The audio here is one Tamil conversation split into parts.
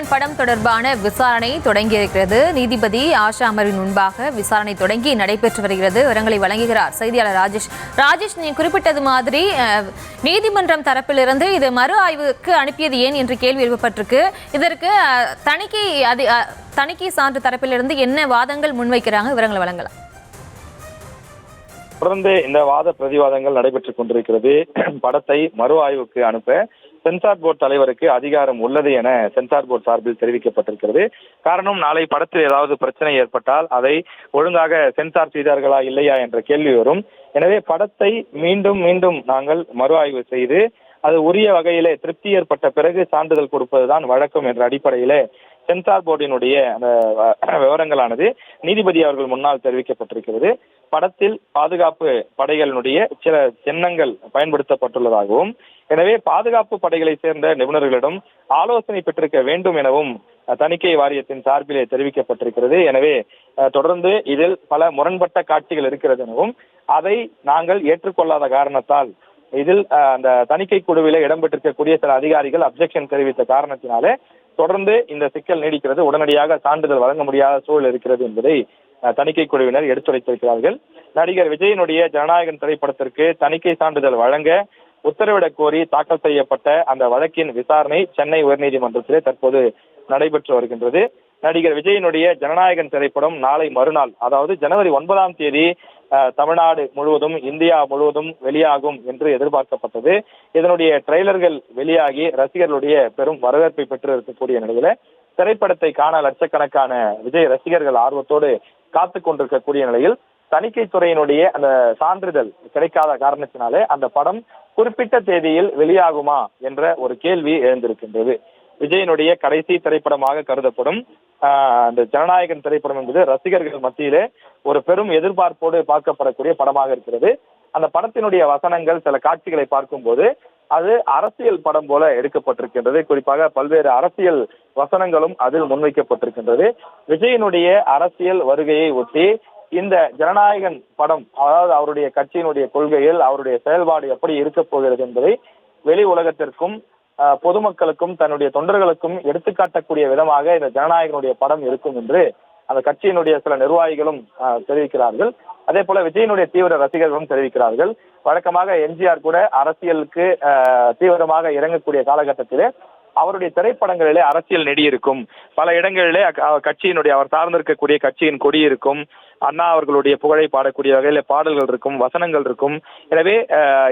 ஜனநாயகன் படம் தொடர்பான விசாரணை தொடங்கியிருக்கிறது. நீதிபதி ஆஷா அமரின் முன்பாக விசாரணை தொடங்கி நடைபெற்று வருகிறது. விவரங்களை வழங்குகிறார் செய்தியாளர் ராஜேஷ். ராஜேஷ், நீ குறிப்பிட்டது மாதிரி நீதிமன்றம் தரப்பிலிருந்து இது மறு ஆய்வுக்கு அனுப்பியது ஏன் என்று கேள்வி எழுப்பப்பட்டிருக்கு. இதற்கு தணிக்கை சான்று தரப்பிலிருந்து என்ன வாதங்கள் முன்வைக்கிறாங்க? விவரங்களை வழங்கலாம். தொடர்ந்து இந்த வாத பிரதிவாதங்கள் நடைபெற்றுக் கொண்டிருக்கிறது. படத்தை மறு ஆய்வுக்கு அனுப்ப சென்சார் போர்டு தலைவருக்கு அதிகாரம் உள்ளது என சென்சார் போர்டு சார்பில் தெரிவிக்கப்பட்டிருக்கிறது. காரணம், நாளை படத்தில் ஏதாவது பிரச்சனை ஏற்பட்டால் அதை ஒழுங்காக சென்சார் செய்தார்களா இல்லையா என்ற கேள்வி வரும். எனவே படத்தை மீண்டும் மீண்டும் நாங்கள் மறு ஆய்வு செய்து அது உரிய வகையிலே திருப்தி ஏற்பட்ட பிறகு சான்றிதழ் கொடுப்பதுதான் வழக்கம் என்ற அடிப்படையிலே சென்சார் போர்டினுடைய அந்த விவரங்களானது நீதிபதி அவர்கள் முன்னால் தெரிவிக்கப்பட்டிருக்கிறது. படத்தில் பாதுகாப்பு படைகளினுடைய சில சின்னங்கள் பயன்படுத்தப்பட்டுள்ளதாகவும், எனவே பாதுகாப்பு படைகளை சேர்ந்த நிபுணர்களிடம் ஆலோசனை பெற்றிருக்க வேண்டும் எனவும் தணிக்கை வாரியத்தின் சார்பிலே தெரிவிக்கப்பட்டிருக்கிறது. எனவே தொடர்ந்து இதில் பல முரண்பட்ட காட்சிகள் இருக்கிறது எனவும், அதை நாங்கள் ஏற்றுக்கொள்ளாத காரணத்தால் இதில் அந்த தணிக்கை குழுவிலே இடம்பெற்றிருக்கக்கூடிய சில அதிகாரிகள் அப்ஜெக்ஷன் தெரிவித்த காரணத்தினாலே தொடர்ந்து இந்த சிக்கல் நீடிக்கிறது. உடனடியாக சான்றிதழ் வழங்க முடியாத சூழல் இருக்கிறது என்பதை தணிக்கை குழுவினர் எடுத்துரைத்திருக்கிறார்கள். நடிகர் விஜயனுடைய ஜனநாயகன் திரைப்படத்திற்கு தணிக்கை சான்றிதழ் வழங்க உத்தரவிடக் கோரி தாக்கல் செய்யப்பட்ட அந்த வழக்கின் விசாரணை சென்னை உயர்நீதிமன்றத்திலே தற்போது நடைபெற்று வருகின்றது. நடிகர் விஜயனுடைய ஜனநாயகன் திரைப்படம் நாளை மறுநாள், அதாவது ஜனவரி 9ஆம் தேதி தமிழ்நாடு முழுவதும் இந்தியா முழுவதும் வெளியாகும் என்று எதிர்பார்க்கப்பட்டது. இதனுடைய ட்ரெய்லர்கள் வெளியாகி ரசிகர்களுடைய பெரும் வரவேற்பை பெற்று இருக்கக்கூடிய நிலையில திரைப்படத்தை காண லட்சக்கணக்கான விஜய் ரசிகர்கள் ஆர்வத்தோடு காத்து கொண்டிருக்கக்கூடிய நிலையில் தணிக்கை துறையினுடைய அந்த சான்றிதழ் கிடைக்காத காரணத்தினாலே அந்த படம் குறிப்பிட்ட தேதியில் வெளியாகுமா என்ற ஒரு கேள்வி எழுந்திருக்கின்றது. விஜயனுடைய கடைசி திரைப்படமாக கருதப்படும் அந்த ஜனநாயகன் திரைப்படம் என்பது ரசிகர்கள் மத்தியிலே ஒரு பெரும் எதிர்பார்ப்போடு பார்க்கப்படக்கூடிய படமாக இருக்கிறது. அந்த படத்தினுடைய வசனங்கள், சில காட்சிகளை பார்க்கும்போது அது அரசியல் படம் போல எடுக்கப்பட்டிருக்கின்றது. குறிப்பாக பல்வேறு அரசியல் வசனங்களும் அதில் முன்வைக்கப்பட்டிருக்கின்றது. விஜயனுடைய அரசியல் வருகையை ஒட்டி இந்த ஜனநாயகன் படம், அதாவது அவருடைய கட்சியினுடைய கொள்கையில் அவருடைய செயல்பாடு எப்படி இருக்க போகிறது என்பதை வெளி உலகத்திற்கும் பொதுமக்களுக்கும் தன்னுடைய தொண்டர்களுக்கும் எடுத்துக்காட்டக்கூடிய விதமாக இந்த ஜனநாயகனுடைய படம் இருக்கும் என்று அந்த கட்சியினுடைய சில நிர்வாகிகளும் தெரிவிக்கிறார்கள். அதே போல விஜயனுடைய தீவிர ரசிகர்களும் தெரிவிக்கிறார்கள். வழக்கமாக எம்ஜிஆர் கூட அரசியலுக்கு தீவிரமாக இறங்கக்கூடிய காலகட்டத்திலே அவருடைய திரைப்படங்களிலே அரசியல் நெடி இருக்கும். பல இடங்களிலே கட்சியினுடைய அவர் சார்ந்திருக்கக்கூடிய கட்சியின் கொடி இருக்கும். அண்ணா அவர்களுடைய புகழை பாடக்கூடிய வகையில பாடல்கள் இருக்கும், வசனங்கள் இருக்கும். எனவே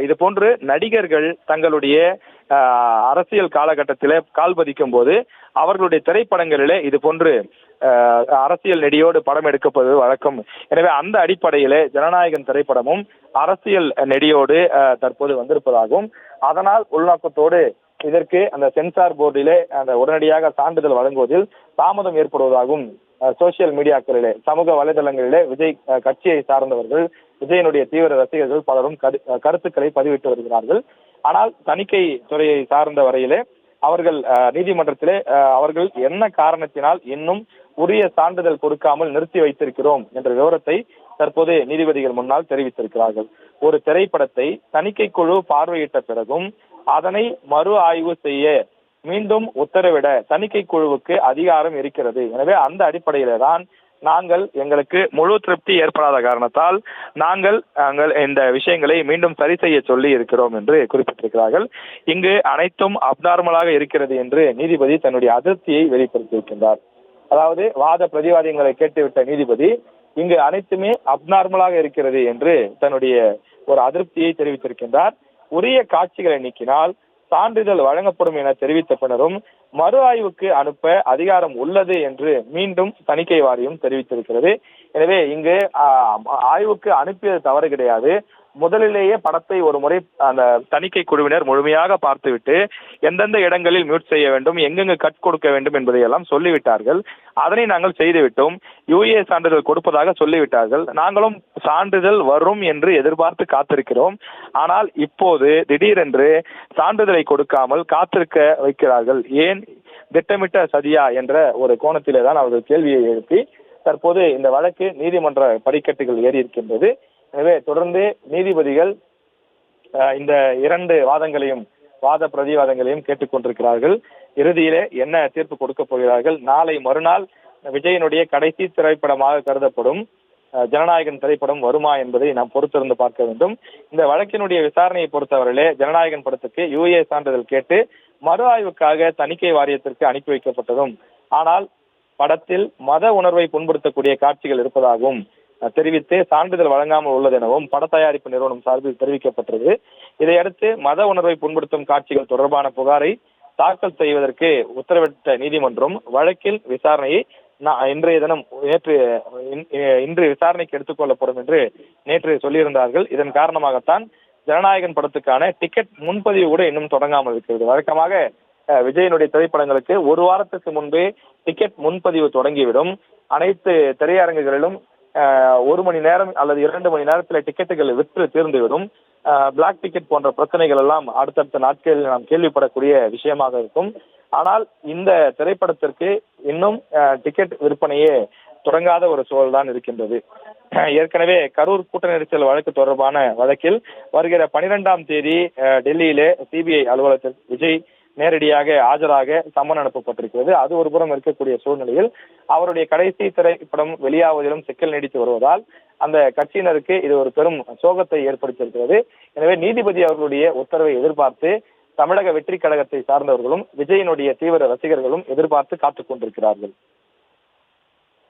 இது போன்று நடிகர்கள் தங்களுடைய அரசியல் காலகட்டத்திலே கால் பதிக்கும் போது அவர்களுடைய திரைப்படங்களிலே இது போன்று அரசியல் நெடியோடு படம் எடுக்கப்படுவது வழக்கம். எனவே அந்த அடிப்படையிலே ஜனநாயகன் திரைப்படமும் அரசியல் நெடியோடு தற்போது வந்திருப்பதாகவும், அதனால் உள்நோக்கத்தோடு இதற்கு அந்த சென்சார் போர்டிலே அந்த உடனடியாக சான்றிதழ் வழங்குவதில் தாமதம் ஏற்படுவதாகவும் சோசியல் மீடியாக்களிலே, சமூக வலைதளங்களிலே விஜய் கட்சியை சார்ந்தவர்கள், விஜயனுடைய தீவிர ரசிகர்கள் பலரும் கருத்துக்களை பதிவிட்டு வருகிறார்கள். ஆனால் தணிக்கை துறையை சார்ந்த வரையிலே அவர்கள் நீதிமன்றத்திலே அவர்கள் என்ன காரணத்தினால் இன்னும் உரிய சான்றிதழ் கொடுக்காமல் நிறுத்தி வைத்திருக்கிறோம் என்ற விவரத்தை தற்போது நீதிபதிகள் முன்னால் தெரிவித்திருக்கிறார்கள். ஒரு திரைப்படத்தை தணிக்கை குழு பார்வையிட்ட பிறகும் அதனை மறு ஆய்வு செய்ய மீண்டும் உத்தரவிட தணிக்கை குழுவுக்கு அதிகாரம் இருக்கிறது. எனவே அந்த அடிப்படையில தான் நாங்கள் எங்களுக்கு முழு திருப்தி ஏற்படாத காரணத்தால் நாங்கள் இந்த விஷயங்களை மீண்டும் சரி செய்ய சொல்லி இருக்கிறோம் என்று குறிப்பிட்டிருக்கிறார்கள். இங்கு அனைத்தும் அப்நார்மலாக இருக்கிறது என்று நீதிபதி தன்னுடைய அதிருப்தியை வெளிப்படுத்தியிருக்கின்றார். அதாவது வாத பிரதிவாதங்களை கேட்டுவிட்ட நீதிபதி இங்கு அனைத்துமே அப்நார்மலாக இருக்கிறது என்று தன்னுடைய ஒரு அதிருப்தியை தெரிவித்திருக்கின்றார். உரிய காட்சிகளை நீக்கினால் சான்றிதழ் வழங்கப்படும் என தெரிவித்த பின்னரும் மறு ஆய்வுக்கு அனுப்ப அதிகாரம் உள்ளது என்று மீண்டும் தணிக்கை வாரியம் தெரிவித்திருக்கிறது. எனவே இங்கு ஆய்வுக்கு அனுப்பியது தவறு கிடையாது. முதலிலேயே படத்தை ஒரு முறை அந்த தணிக்கை குழுவினர் முழுமையாக பார்த்துவிட்டு எந்தெந்த இடங்களில் மியூட் செய்ய வேண்டும், எங்கெங்கு கட் கொடுக்க வேண்டும் என்பதையெல்லாம் சொல்லிவிட்டார்கள். அதனை நாங்கள் செய்துவிட்டோம். யுஏ சான்றிதழ் கொடுப்பதாக சொல்லிவிட்டார்கள். நாங்களும் சான்றிதழ் வரும் என்று எதிர்பார்த்து காத்திருக்கிறோம். ஆனால் இப்போது திடீரென்று சான்றிதழை கொடுக்காமல் காத்திருக்க வைக்கிறார்கள். ஏன், திட்டமிட்ட சதியா என்ற ஒரு கோணத்திலே தான் அவர்கள் கேள்வியை எழுப்பி தற்போது இந்த வழக்கு நீதிமன்ற படிக்கட்டுகள் ஏறி இருக்கின்றது. எனவே தொடர்ந்து நீதிபதிகள் இந்த இரண்டு வாத பிரதிவாதங்களையும் கேட்டுக்கொண்டிருக்கிறார்கள். இறுதியிலே என்ன தீர்ப்பு கொடுக்க போகிறார்கள். நாளை மறுநாள் விஜயனுடைய கடைசி திரைப்படமாக கருதப்படும் ஜனநாயகன் திரைப்படம் வருமா என்பதை நாம் பொறுத்திருந்து பார்க்க வேண்டும். இந்த வழக்கினுடைய விசாரணையை பொறுத்தவரையிலே ஜனநாயகன் படத்துக்கு யுஏ சான்றிதழ் கேட்டு மறு ஆய்வுக்காக தணிக்கை வாரியத்திற்கு அனுப்பி வைக்கப்பட்டதும், ஆனால் படத்தில் மத உணர்வை புண்படுத்தக்கூடிய காட்சிகள் இருப்பதாகவும் தெரிவித்து சான்றிதழ் வழங்காமல் உள்ளது எனவும் பட தயாரிப்பு நிறுவனம் சார்பில் தெரிவிக்கப்பட்டது. இதையடுத்து மத உணர்வை புண்படுத்தும் காட்சிகள் தொடர்பான புகாரை தாக்கல் செய்வதற்கு உத்தரவிட்ட நீதிமன்றம் வழக்கில் விசாரணையை இன்று விசாரணைக்கு எடுத்துக் கொள்ளப்படும் என்று நேற்று சொல்லியிருந்தார்கள். இதன் காரணமாகத்தான் ஜனநாயகன் படத்துக்கான டிக்கெட் முன்பதிவு கூட இன்னும் தொடங்காமல் இருக்கிறது. வழக்கமாக விஜயனுடைய திரைப்படங்களுக்கு ஒரு வாரத்துக்கு முன்பே டிக்கெட் முன்பதிவு தொடங்கிவிடும். அனைத்து திரையரங்குகளிலும் 1 மணி நேரம் அல்லது 2 மணி நேரத்தில் டிக்கெட்டுகள் விற்று தீர்ந்துவிடும். பிளாக் டிக்கெட் போன்ற பிரச்சனைகள் எல்லாம் அடுத்தடுத்த நாட்களில் நாம் கேள்விப்படக்கூடிய விஷயமாக இருக்கும். ஆனால் இந்த திரைப்படத்திற்கு இன்னும் டிக்கெட் விற்பனையே தொடங்காத ஒரு சூழல் தான் இருக்கின்றது. ஏற்கனவே கரூர் கூட்ட நெரிசல் வழக்கு தொடர்பான வழக்கில் வருகிற 12ஆம் தேதி டெல்லியிலே சிபிஐ அலுவலகத்தில் விஜய் நேரடியாக ஆஜராக சம்மன் அனுப்பப்பட்டிருக்கிறது. அது ஒரு புறம் இருக்கக்கூடிய சூழ்நிலையில் அவருடைய கடைசி திரைப்படம் வெளியாவதிலும் சிக்கல் நீடித்து வருவதால் அந்த கட்சியினருக்கு இது ஒரு பெரும் சோகத்தை ஏற்படுத்தியிருக்கிறது. எனவே நீதிபதி அவர்களுடைய உத்தரவை எதிர்பார்த்து தமிழக வெற்றி கழகத்தை சார்ந்தவர்களும் விஜயனுடைய தீவிர ரசிகர்களும் எதிர்பார்த்து காத்துக் கொண்டிருக்கிறார்கள்.